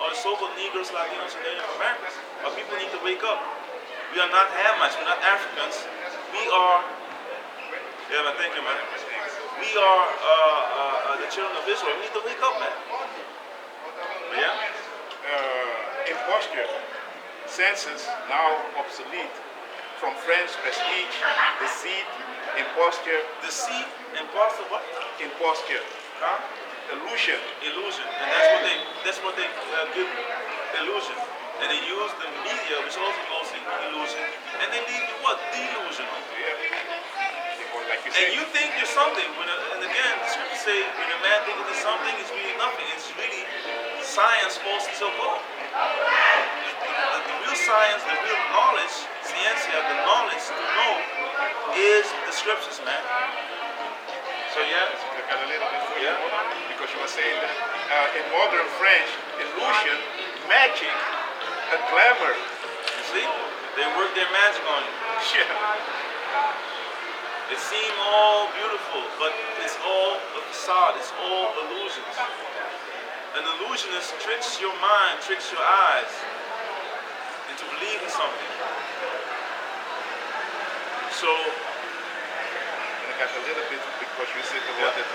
or the so-called Negroes, Latinos, and Native Americans. Our people need to wake up. We are not Hamites. We're not Africans. We are, yeah, man, thank you, man. We are the children of Israel. We need to wake up, man. But yeah? Imposture, senses now obsolete. From French, prestige, deceit, imposture. Deceit, imposture, what? Imposture. Huh? Illusion. Illusion. And that's what they give illusion. And they use the media, which also goes in illusion, and they leave you what? Delusional. Yeah. Like you said. And you think you're something. And again, the scriptures say when a man thinks he's something, it's really nothing. It's really science supposed to go. The real science, the real knowledge, ciencia, the knowledge to know is the scriptures, man. So yeah. I got a little bit for you, because you were saying that in modern French, illusion, magic, and glamour. You see? They work their magic on you. Yeah. It seems all beautiful, but it's all a facade. It's all illusions. An illusionist tricks your mind, tricks your eyes into believing something. So, and I got a little bit because you said about it.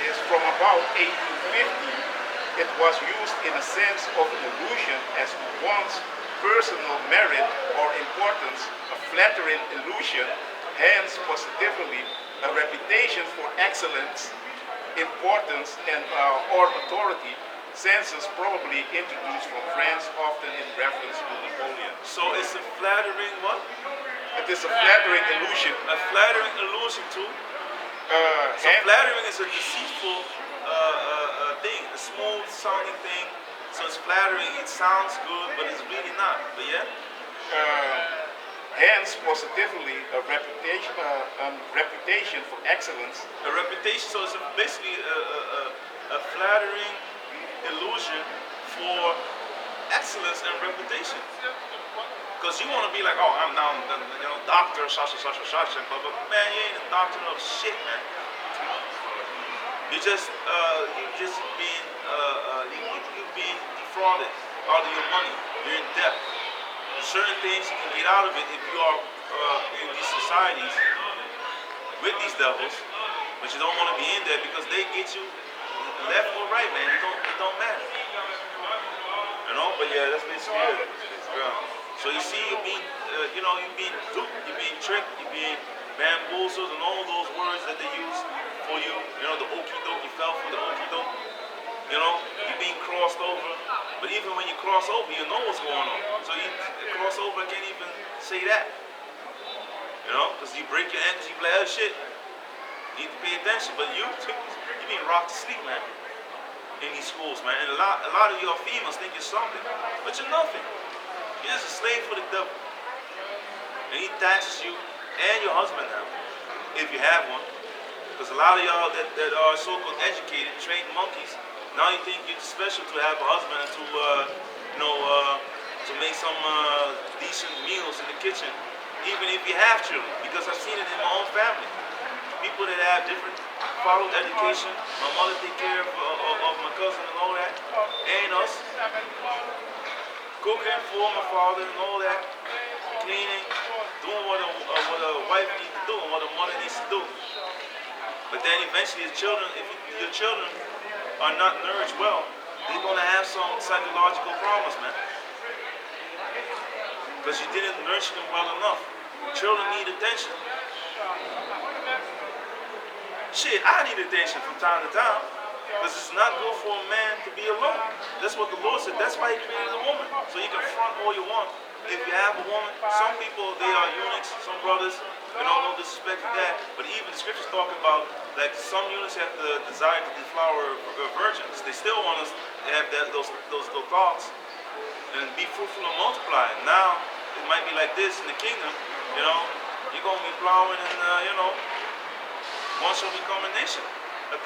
It's from about 1850. It was used in a sense of an illusion as one's personal merit or importance, a flattering illusion, hence positively a reputation for excellence, importance, and or authority. Senses probably introduced from France, often in reference to Napoleon. So it's a flattering what? It is a flattering illusion. A flattering illusion too. So flattering is a deceitful thing, a smooth sounding thing. So it's flattering, it sounds good, but it's really not. But yeah? Hence, positively, a reputation for excellence. A reputation, so it's basically a flattering illusion for excellence and reputation. Because you want to be like, oh, I'm now, doctor, such and such and such, but man, you ain't a doctor of shit, man. You just being defrauded out of your money. You're in debt. Certain things you can get out of it if you are in these societies with these devils, but you don't want to be in there because they get you left or right, man. It don't matter. But yeah, that's basically it. Yeah. So you see, you're being, you're being duped, you're being tricked, you're being bamboozled, and all those words that they use for you. The okie doke, you fell for the okie doke. You're being crossed over. But even when you cross over, you know what's going on. So you cross over, can't even say that. Because you break your ankles, you be like, oh shit. You need to pay attention. But you're being rocked to sleep, man. In these schools, man. And a lot of your females think you're something, but you're nothing. You're just a slave for the devil. And he taxes you and your husband now, if you have one. Because a lot of y'all that are so-called educated, trained monkeys, now you think you're special to have a husband and to make some decent meals in the kitchen, even if you have children. Because I've seen it in my own family. People that have different followed education. My mother take care of my cousin and all that, and us. Cooking for my father and all that. Cleaning, doing what a wife needs to do and what a mother needs to do. But then eventually if your children are not nourished well, they're going to have some psychological problems, man. Because you didn't nurture them well enough. Children need attention. Shit, I need attention from time to time. Because it's not good for a man to be alone. That's what the Lord said. That's why he created a woman. So you can front all you want. If you have a woman, some people, they are eunuchs, some brothers, no disrespect to that. But even the scriptures talk about, like, some eunuchs have the desire to deflower virgins. They still want us to have those thoughts and be fruitful and multiply. Now, it might be like this in the kingdom, you're going to be plowing and, one shall become a nation, 1,000.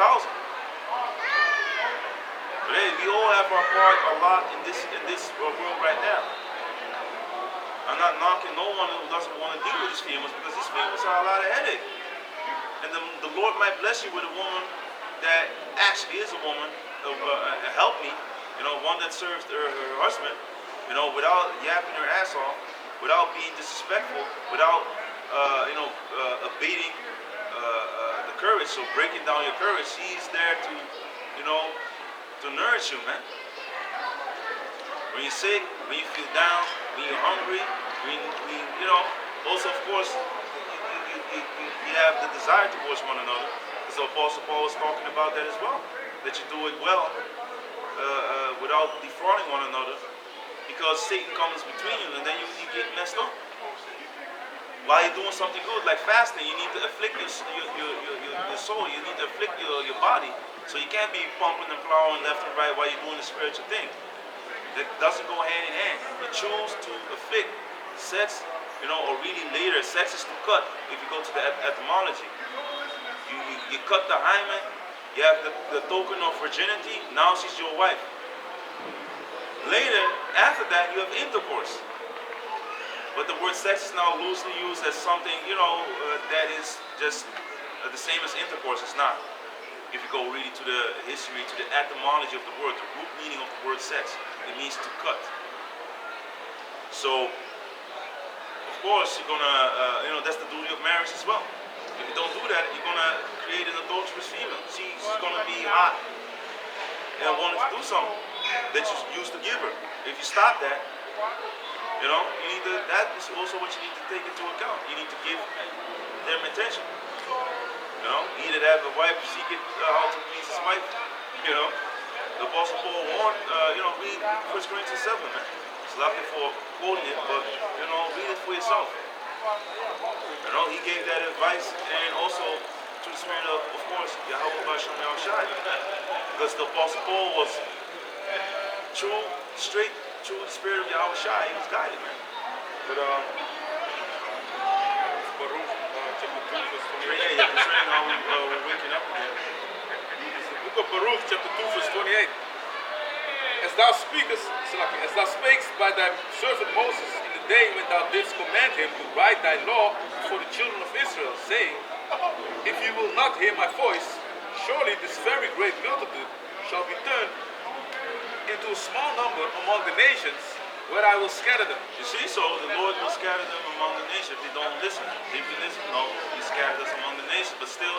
But hey, we all have our part a lot in this world right now. I'm not knocking no one who doesn't want to deal with these females, because these females are a lot of headache. And the Lord might bless you with a woman that actually is a woman, help me, one that serves her husband, without yapping her ass off, without being disrespectful, without, abating the courage, so breaking down your courage. She's there to, to nourish you, man. When you're sick, when you feel down, when you're hungry, also, of course, you have the desire towards one another. Because the Apostle Paul is talking about that as well. That you do it well, without defrauding one another. Because Satan comes between you, and then you get messed up. While you're doing something good, like fasting, you need to afflict your soul. You need to afflict your body. So you can't be pumping and plowing left and right while you're doing the spiritual thing. That doesn't go hand in hand. You choose to afflict sex, or really later, sex is to cut. If you go to the etymology, you cut the hymen, you have the token of virginity, now she's your wife. Later, after that, you have intercourse. But the word sex is now loosely used as something, that is just the same as intercourse. It's not. If you go really to the history, to the etymology of the word, the root meaning of the word sex, it means to cut. So, of course, you're gonna, that's the duty of marriage as well. If you don't do that, you're gonna create an adulterous female. She's gonna be hot and wanting to do something that you used to give her. If you stop that, you need to. That is also what you need to take into account. You need to give them attention. He that have a wife seeketh how to please his wife. The Apostle Paul warned. Read 1 Corinthians 7, man. It's lucky for quoting it, but read it for yourself. He gave that advice, and also to the spirit of course, Yahweh Bashem Yahushai. Because the Apostle Paul was true, straight, true spirit of Yahushai. He was guided, man. But Baruch chapter 2 verse 28. yeah, concerning how we're waking up again. It's the book of Baruch chapter 2 verse 28. As thou spakest by thy servant Moses in the day when thou didst command him to write thy law for the children of Israel, saying, if you will not hear my voice, surely this very great multitude shall be turned into a small number among the nations, where I will scatter them. You see, so the Lord will scatter them among the nations. If they don't listen, if you listen, no, He scattered us among the nations. But still,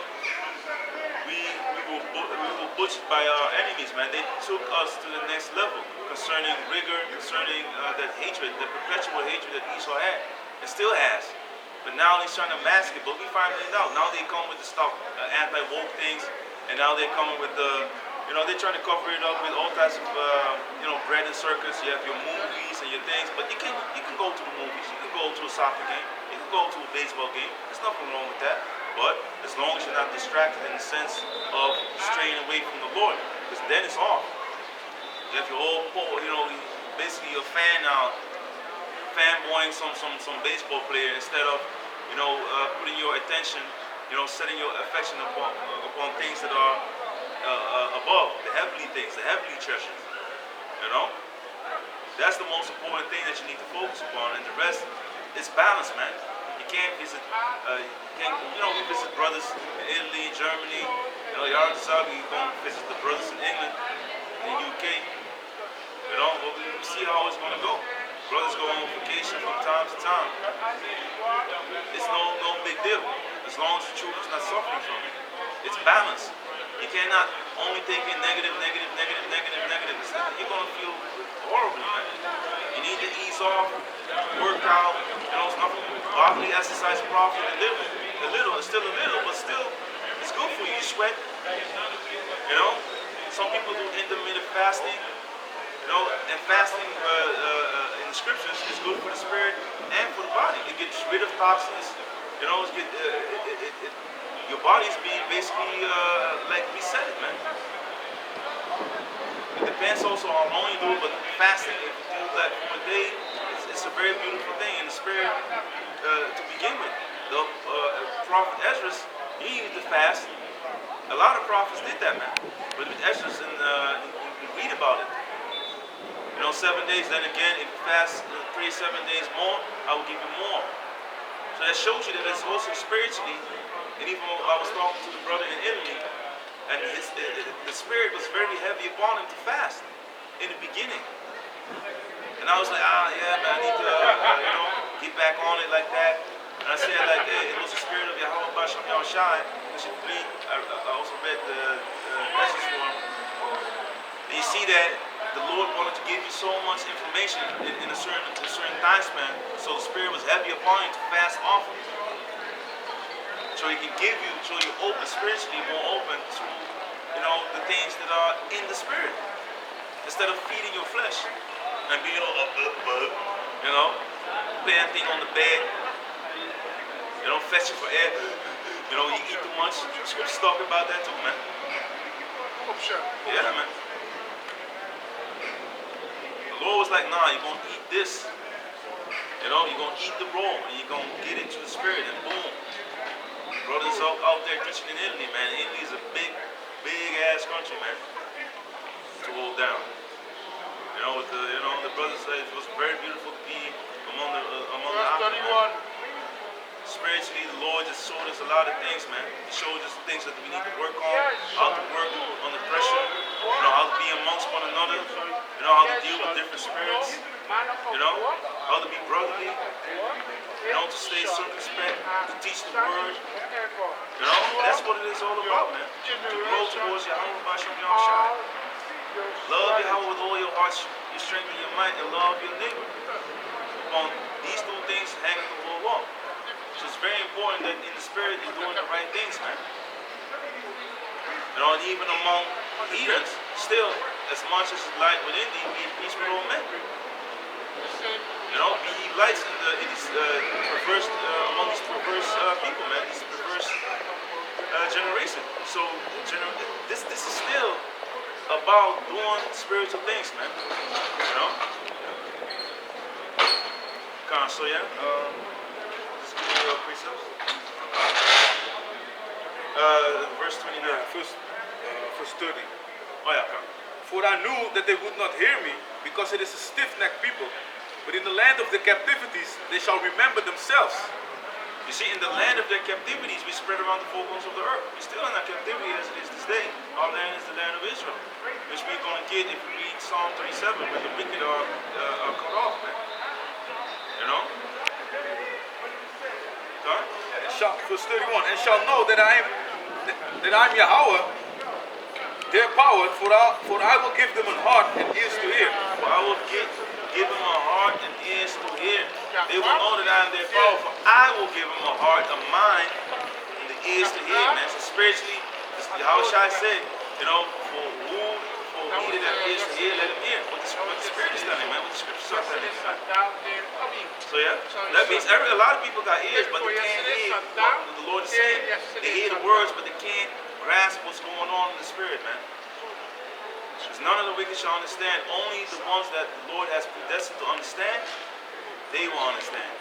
we were butchered by our enemies, man. They took us to the next level concerning rigor, concerning that hatred, the perpetual hatred that Esau had, and still has. But now he's trying to mask it. But we find it out. Now they come with the stuff, anti-woke things, and now they're coming with the. They're trying to cover it up with all types of, bread and circus. You have your movies and your things, but you can go to the movies. You can go to a soccer game. You can go to a baseball game. There's nothing wrong with that. But as long as you're not distracted in the sense of straying away from the Lord, because then it's off. You have your whole, basically your fan now, fanboying some baseball player instead of, putting your attention, setting your affection upon things that are above, the heavenly things, the heavenly treasures. That's the most important thing that you need to focus upon, and the rest is balance, man. You can't visit, we visit brothers in Italy, Germany, Yard Saga, you go and visit the brothers in England, in the UK, but we see how it's going to go. Brothers go on vacation from time to time. It's no big deal, as long as the truth is not suffering from it. It's balance. You cannot only take in negative. You're going to feel horribly, man. You need to ease off, work out. It's nothing. Bodily exercise, profit a little. It's still a little, but still, it's good for you. You sweat. Some people do intermittent fasting. And fasting in the scriptures is good for the spirit and for the body. It gets rid of toxins. Your body's being basically like reset, man. It depends also on how long you do it, but fasting, if you do that for a day, it's a very beautiful thing in the spirit to begin with. The prophet Ezra, he needed to fast. A lot of prophets did that, man. But with Ezra, you read about it. 7 days, then again, if you fast 3 7 days more, I will give you more. So that shows you that it's also spiritually. And even when I was talking to the brother in Italy, and the spirit was very heavy upon him to fast. in the beginning. And I was like, yeah, man, I need to, get back on it like that. And I said, like, hey, it was the spirit of Yahweh Basham Yahushai. I also read the message for him. And you see that the Lord wanted to give you so much information in a certain time span, so the spirit was heavy upon you to fast often. So he can give you, so you're open spiritually, more open to, the things that are in the spirit. Instead of feeding your flesh and being all laying thing on the bed, fetching for air, you eat too much. Scriptures talk about that too, man. Yeah, man. The Lord was like, nah, you're gonna eat this. You're gonna eat the raw and you're gonna get into the spirit and boom. Brothers out there preaching in Italy, man. Italy is a big ass country, man, to hold down. With the brothers said it was very beautiful to be among the Africans. Spiritually, the Lord just showed us a lot of things, man. He showed us things that we need to work on, how to work under pressure, how to be amongst one another, how to deal with different spirits, how to be brotherly, to stay circumspect, to teach the word. That's what it is all about, man. To grow towards Yahweh Basham Yahushai. Love Yahweh with all your heart, your strength, and your might, and love your neighbor. Upon these two things hanging the whole law. So it's very important that in the spirit you're doing the right things, man. And even among heathens, still, as much as it's light within thee, be at peace with all men. Be ye lights in these perverse, among these perverse people, man. These perverse generation. So this is still about doing spiritual things, man. So yeah, just give me a precepts. Verse 29. Verse 30. Oh yeah. For I knew that they would not hear me, because it is a stiff-necked people. But in the land of their captivities they shall remember themselves. You see, in the land of their captivities, we spread around the four corners of the earth. We're still in our captivity as it is this day. Our land is the land of Israel, which we're going to get if we read Psalm 37, where the wicked are cut off, man. Verse 31. And shall know that I am Yahweh, their power, for I will give them a heart and ears to hear. For I will give them a heart and ears to hear. They will know that I am their power, for I will give them a heart, a mind, and the ears to hear, man. So spiritually, Yahushua said, for he that have ears to hear, let him hear. What the Spirit is telling, man. What the Scriptures are telling, man. So yeah, that means a lot of people got ears, but they can't hear what the Lord is saying. They hear the words, but they can't grasp what's going on in the Spirit, man. Because none of the wicked shall understand. Only the ones that the Lord has predestined to understand, they will understand.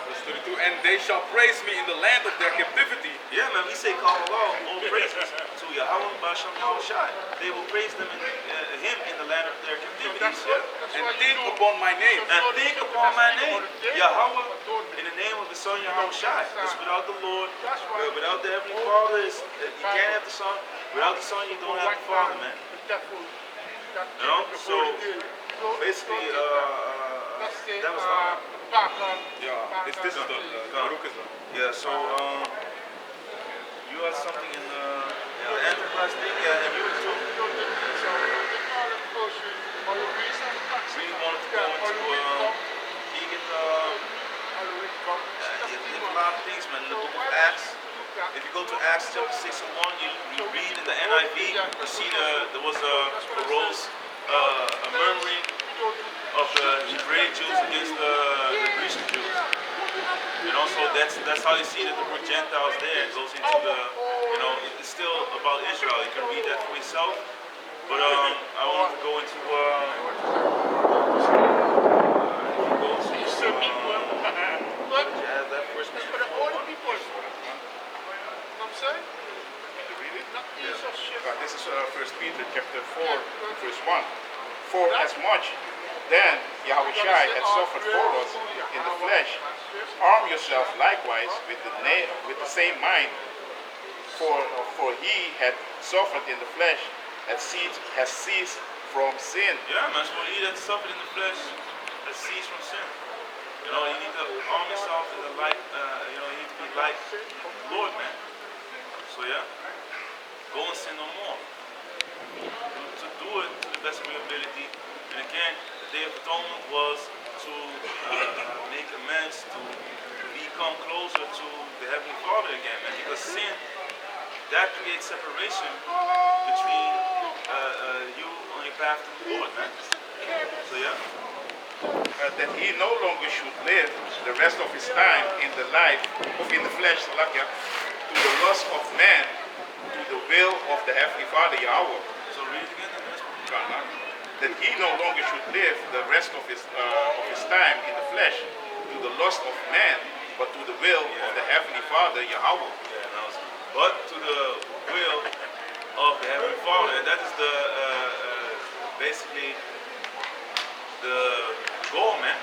Verse 32. And they shall praise me in the land of their captivity. Yeah, man, we say call Allah, all praises to Yahweh Basham Yahushai. They will praise them him in the land of their captivities. Yeah? And think upon my name. And think upon my name, Yahweh, in the name of the Son Yahushai. Because without the Lord, without the Heavenly Father, you can't have the Son. Without the Son, you don't have the Father, man. So basically, that was Yeah, this is the Baruch is the. yeah. So you had something in the Antichrist thing, yeah, and you too. We wanted to go into you get a lot of things, man. In the book of Acts. If you go to Acts chapter 6 and 1, you read in the NIV, you see there was arose a murmuring of the Hebraic Jews against the Grecian Jews. So that's how you see that the word Gentiles there goes into the, it's still about Israel. You can read that for yourself. But I want to go into, that first This is 1 Peter chapter 4, verse 1. For as much then Yahushua had suffered for us in the flesh, arm yourself likewise with the same mind. For he had suffered in the flesh, has ceased from sin. Yeah, man. So he that suffered in the flesh has ceased from sin. You know, you need to arm yourself in the light. You know, you need to be like the Lord, man. So yeah, go and sin no more. To do it to the best of your ability. And again, the Day of Atonement was to make amends, to become closer to the Heavenly Father again, man. Because sin, that creates separation between you on your path to the Lord, man. So yeah. That he no longer should live the rest of his time in the life of in the flesh, to the lust of man, to the will of the Heavenly Father Yahweh. So read it again. That he no longer should live the rest of his time in the flesh to the lust of man, but to the will of the Heavenly Father Yahweh. But to the will of the Heavenly Father. And that is the basically the goal, man.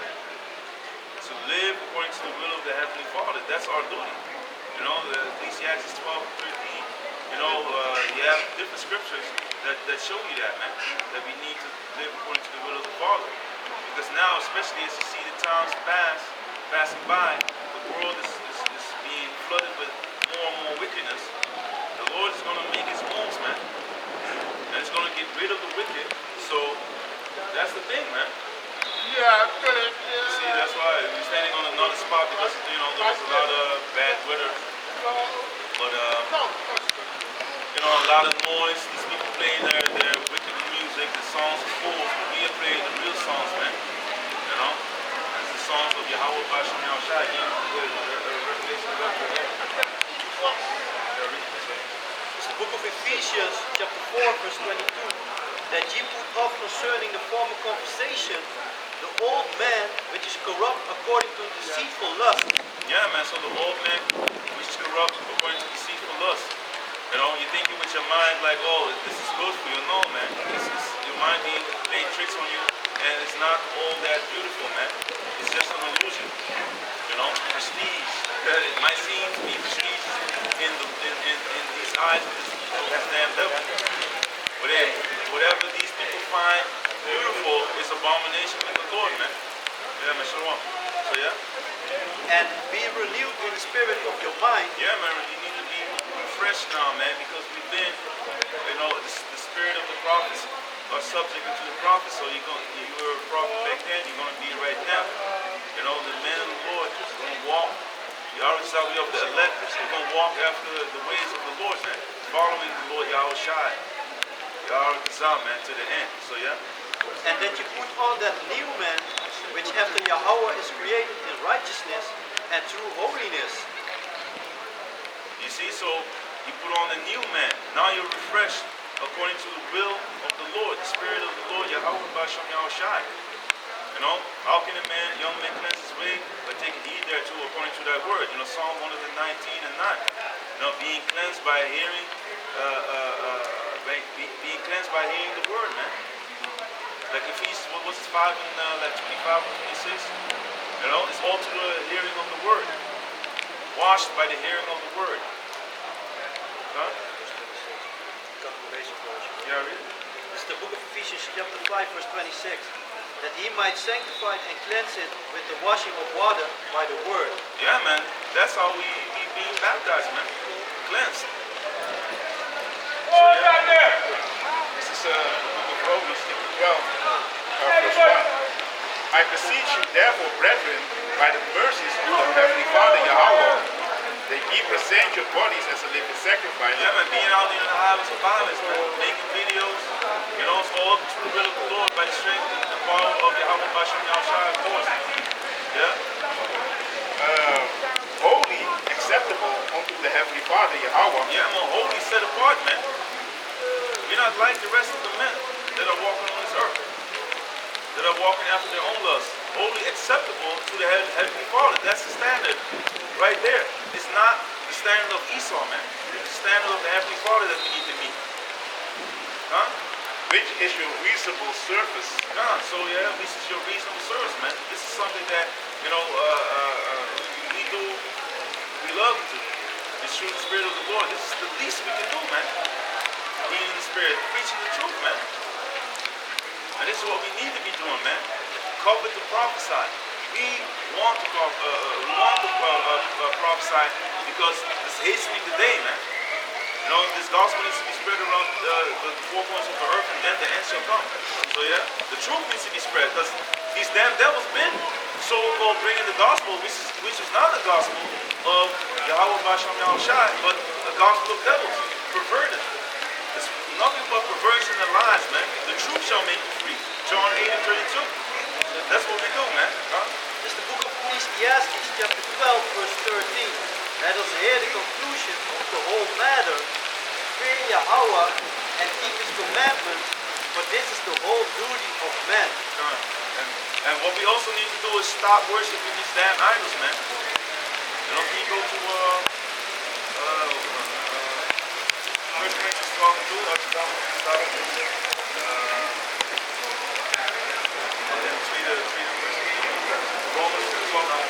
To live according to the will of the Heavenly Father. That's our duty. You know, the Ecclesiastes 12:13. You know, you have different scriptures that show you that, man. That we need to live according to the will of the Father. Because now, especially as you see the times passing by, the world is being flooded with more and more wickedness. The Lord is going to make his moves, man. And he's going to get rid of the wicked. So, that's the thing, man. Yeah, See, that's why we're standing on another spot because, you know, there was a lot of bad weather. But, you know, a lot of noise, these people playing their wicked music, the songs of fools, but we are playing the real songs, man. You know? It's the songs of Yahweh Bashem Yahushai. Revelation of It's the book of Ephesians, chapter 4, verse 22. That ye put off concerning the former conversation, the old man which is corrupt according to deceitful lust. Yeah, man, so the old man which is corrupt according to deceitful lust. You know, you're thinking with your mind like, oh, this is good for you. No, man. Your mind being playing tricks on you, and it's not all that beautiful, man. It's just an illusion. You know, prestige. It might seem to be prestige in these eyes of this damn devil. But hey, whatever these people find beautiful is abomination with the Lord, man. Yeah, man, shalom. So yeah? And be renewed in the spirit of your mind. Yeah, man, you need to be refreshed now, man, because we've been, you know, the spirit of the prophets are subject to the prophets, so you were a prophet back then, you're going to be right now. You know, the men of the Lord are going to walk. You already saw we of the elect, we're going to walk after the ways of the Lord, man, following the Lord Yahweh Shai. Yahweh man, to the end, so yeah? And that you put on that new man, which after Yahweh is created in righteousness and true holiness. You see, so you put on the new man. Now you're refreshed according to the will of the Lord, the spirit of the Lord, Yahweh Bashem Yahushai. You know, how can a young man cleanse his way? By taking heed thereto according to that word. You know, Psalm 119 and 9. You know, being cleansed by hearing, being cleansed by hearing the word, man. Like Ephesians, what was it, 5 and like 25 and 26? You know, it's all to the hearing of the word. Washed by the hearing of the word. Huh? Yeah, read it. It's the book of Ephesians chapter 5 verse 26. That he might sanctify and cleanse it with the washing of water by the word. Yeah, man. That's how we being baptized, man. Cleansed. So, yeah. This is the book of Romans, chapter 12, verse 1. I beseech you, therefore, brethren, by the mercies of the Heavenly Father Yahweh, that ye present your bodies as a living sacrifice. Yeah, man. Being out in the highways of violence, man. Making videos. You know, it's all to the will of the Lord by the strength and the power of Yahweh Bashem Yahushai, of course. Yeah. Holy, acceptable unto the Heavenly Father Yahweh. Yeah, man. Holy, set apart, man. We're not like the rest of the men that are walking on this earth, that are walking after their own lust. Holy, acceptable to the Heavenly Father. That's the standard right there. It's not the standard of Esau, man. It's the standard of the Heavenly Father that we need to meet. Huh? Which is your reasonable service. Yeah, so yeah, this is your reasonable service, man. This is something that, you know, we do, we love to do. It's through the Spirit of the Lord. This is the least we can do, man. Being in the Spirit, preaching the truth, man. And this is what we need to be doing, man. Covet to prophesy. We want to, prophesy because it's hastening the day, man. You know, this gospel needs to be spread around the four corners of the earth, and then the end shall come. So yeah, the truth needs to be spread because these damn devils been so-called bringing the gospel, which is not the gospel of Yahweh Basham Yahushai, but the gospel of devils, perverted. It's nothing but perversion and lies, man. The truth shall make you free. John 8 and 32. That's what we do, man. Huh? This is the book of Ecclesiastes, chapter 12, verse 13. Let us hear the conclusion of the whole matter. Fear Yahweh and keep his commandments, for this is the whole duty of man. And what we also need to do is stop worshiping these damn idols, man. You know, can you go to First Corinthians 12 and 2? Start and then read the verse 8. Romans 12 now.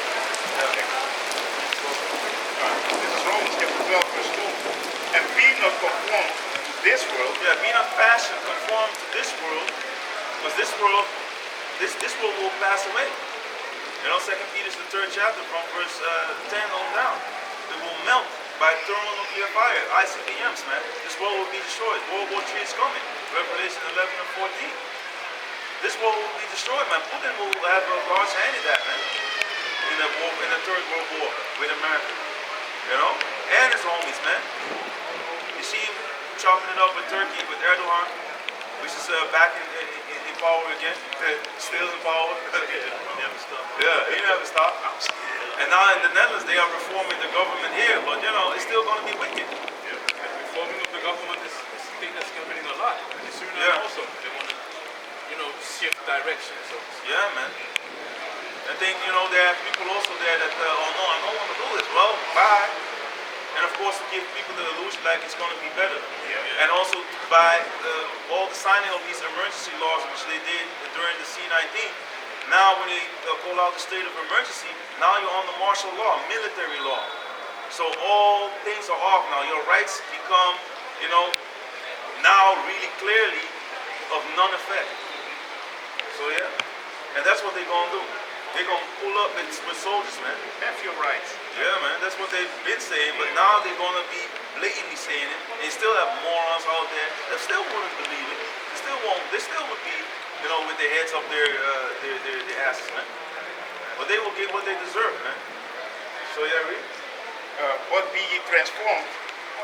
This is Romans chapter 12, verse 2. And be not conformed to this world. Yeah, be not fashioned, conform to this world, because this world will pass away. You know, 2 Peter is the 3rd chapter from verse 10 on down. It will melt by thermonuclear fire, ICBMs, man. This world will be destroyed. World War III is coming. Revelation 11 and 14. This world will be destroyed, man. Putin will have a large hand in that, man. In the Third World War with America. You know? And his homies, man. You see him chopping it up with Turkey, with Erdogan, which is back in power again. Still in power. Never stop. Yeah, he never stopped. And now in the Netherlands, they are reforming the government here, but you know, it's still going to be wicked. Yeah. And reforming of the government is a thing that's happening a lot. In Suriname Yeah. also. They want to, shift direction. So Yeah, man. I think, there are people also there that, oh no, I don't want to do this. Well, bye. And of course, to give people the illusion like it's going to be better. Yeah. And also by all the signing of these emergency laws, which they did during the C-19, now when they call out the state of emergency, now you're on the martial law, military law. So all things are off now. Your rights become, now really clearly of none effect. So yeah, and that's what they're going to do. They're going to pull up with soldiers, man. Have your rights. Yeah, man, that's what they've been saying, but now they're going to be blatantly saying it. They still have morons out there that still wouldn't believe it. They still won't. They still would be, with their heads up their asses, man. But they will get what they deserve, man. So yeah, read. But be ye transformed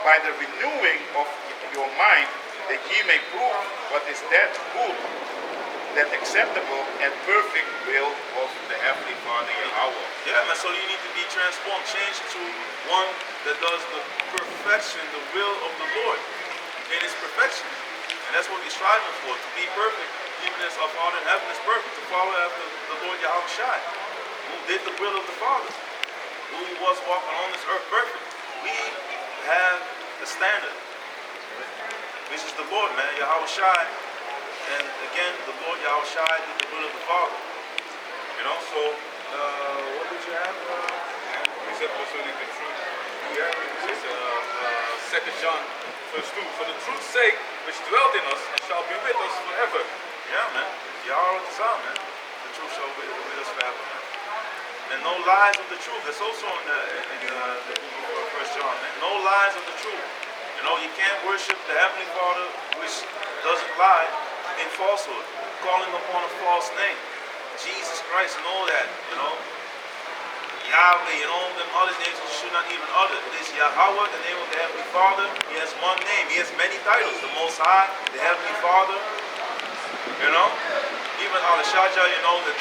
by the renewing of your mind, that ye may prove what is that good, that acceptable and perfect will of the Heavenly Father Yahweh. Yeah, man, so you need to be transformed, changed to one that does the perfection, the will of the Lord in His perfection. And that's what we're striving for, to be perfect, even as our Father in heaven is perfect, to follow after the Lord Yahweh Shai, who did the will of the Father, who was walking on this earth perfect. We have the standard, which is the Lord, man, Yahweh Shai. And again, the Lord Yahweh Shai did the will of the Father. So what did you have? we said concerning the truth. Yeah. This is 2 John verse 2. For the truth's sake, which dwelt in us and shall be with us forever. Yeah, man. Yahweh is out, man. The truth shall be with us forever, man. And no lies of the truth. That's also in the book of 1 John, man. No lies of the truth. You can't worship the Heavenly Father, which doesn't lie, in falsehood, calling upon a false name. Jesus Christ and all that, Yahweh and all them other names you should not even utter. It is Yahweh, the name of the Heavenly Father. He has one name. He has many titles. The Most High, the Heavenly Father. Even Al-Shaja, the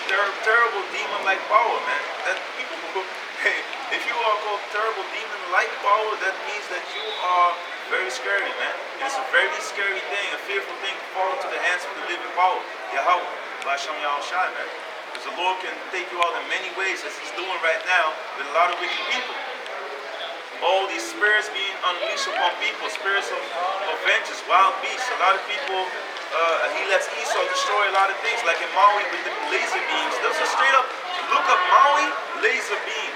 terrible demon-like power, man. That people who, hey, if you are called terrible demon-like power, that means that you are very scary, man. It's a very scary thing, a fearful thing to fall into the hands of the living power. Yahweh, Basham Yahushai, man. Because the Lord can take you out in many ways, as He's doing right now with a lot of wicked people. All these spirits being unleashed upon people, spirits of vengeance, wild beasts. A lot of people, He lets Esau destroy a lot of things, like in Maui with the laser beams. That's a straight up, look up Maui laser beam.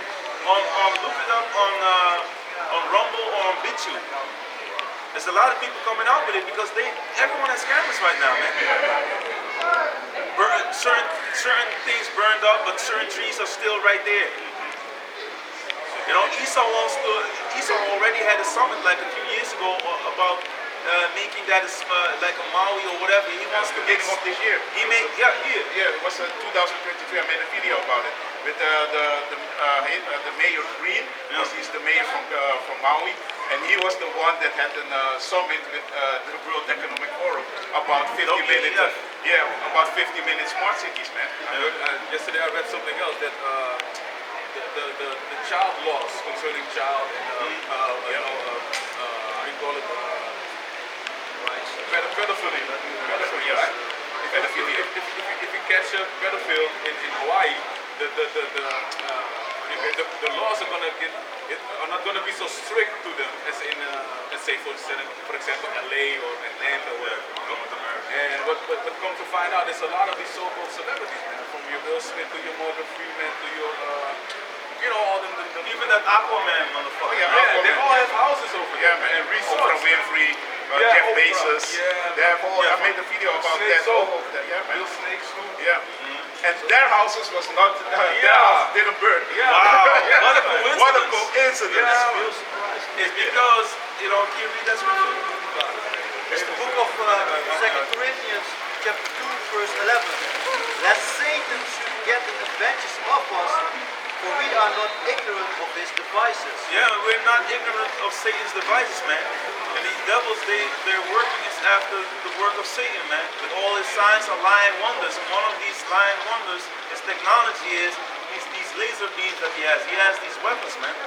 Look it up on Rumble or on BitChute. There's a lot of people coming out with it because everyone has cameras right now, man. certain things burned up, but certain trees are still right there. You know, Esau already had a summit like a few years ago about making that like a Maui or whatever. He wants to make Beginning of this year. He made here. Yeah, it was 2023. I made a video about it with the mayor Green, because he's the mayor from Maui, and he was the one that had a summit with the World Economic Forum about 50 minutes. About 50 minutes smart cities, man. Yesterday I read something else that the child laws concerning child and you know how do you call it pedophilia. Pedophilia, right? If you catch a pedophile in Hawaii, the laws are not gonna be so strict to them as in let's say for example LA or Atlanta or whatever. And what come to find out, there's a lot of these so-called celebrities, man, from your Will Smith to your Morgan Freeman to your you know all them Even that Aquaman motherfucker. yeah, they all have houses over there, man, and resorts. Oprah Winfrey, Jeff Bezos. They have all. I made a video about that. All of that. Yeah, man. Real snakes too. Yeah. And their houses was not. Their house didn't burn. Yeah. Wow. What a coincidence. What a coincidence. Yeah. It's because, you know, can you read that scripture? It's the book of 2 Corinthians chapter 2 verse 11. Lest Satan should get an advantage of us, for we are not ignorant of his devices. Yeah, we're not ignorant of Satan's devices, man. And these devils, their working is after the work of Satan, man. With all his signs and lying wonders. And one of these lying wonders, his technology is these laser beams that he has. He has these weapons, man.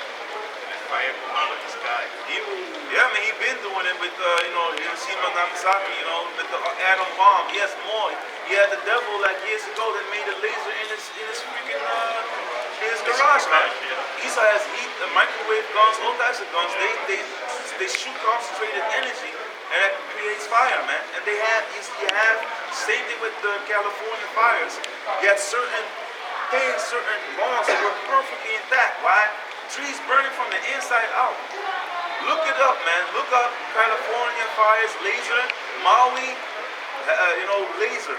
Fire come out of the sky. Yeah, man, he been doing it with, you know, Hiroshima and Nagasaki, you know, with the atom bomb. He has more. He had the devil like years ago that made a laser in his freaking, in his garage, man. Esau has heat, microwave guns, all types of guns. They shoot concentrated energy, and that creates fire, man. And you have same thing with the California fires. You had certain things, certain laws that were perfectly intact. Why? Trees burning from the inside out. Look it up, man. Look up California fires, laser, Maui, you know, laser.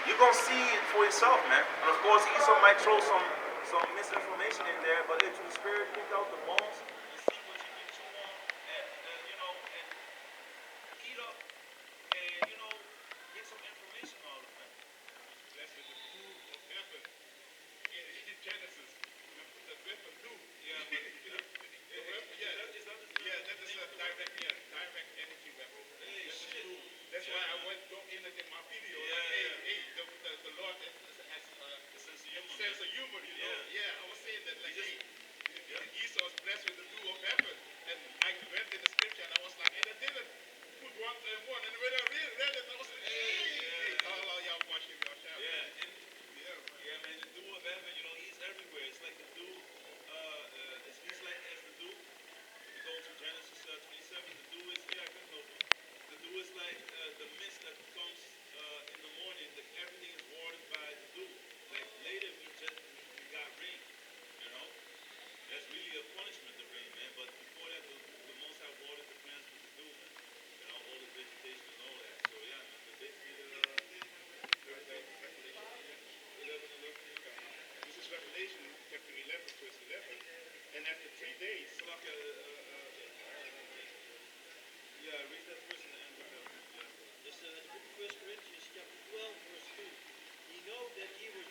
You're gonna see it for yourself, man. And of course, Esau might throw some misinformation in there, but if the spirit pick out the bones and see what you can chew on and you know, and heat up and you know, get some information out of it. That's the food of heaven in Genesis. The weapon do. Yeah, but that is a direct energy weapon. Hey, shit. That's why I went in it in my video. The Lord has a sense of humor, you know. Yeah, I was saying that like, Esau is blessed with the dew of heaven, and I read in the scripture, and I was like, and I didn't put one and one, and when I read it, I was like, all y'all watching your shout. Yeah, man, the dew of heaven, you know, he's everywhere. It's like the dew, he's like as the dew. If you go to Genesis 27, the dew is, I can help you. The dew is like the mist that comes in the morning, that everything is watered by the dew. Like later we got rain, you know. That's really a punishment, the rain, man. But before that, the Most High watered the plants with the dew, man. You know, all the vegetation and all that. So yeah, man, the big This is Revelation chapter 11, verse 11. And after 3 days, yeah, read that verse in the end of that. This is the book of 1 Corinthians chapter 12 verse 2. Ye know that ye were